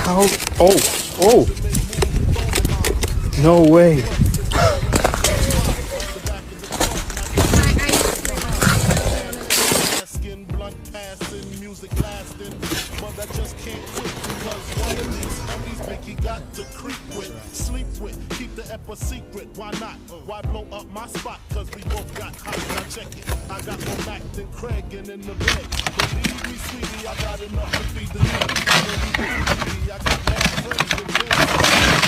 How? Oh, oh. No way. Skin blunt passing, music lasting, but I just can't quit because one of these homies think he got to creep with, sleep with, keep the ep a secret. Why not? Why blow up my spot? Cause we both got hot. Now check it. I got more Mac than Craig and in the bed. Believe me, sweetie, I got enough to feed the need. I got mad friends with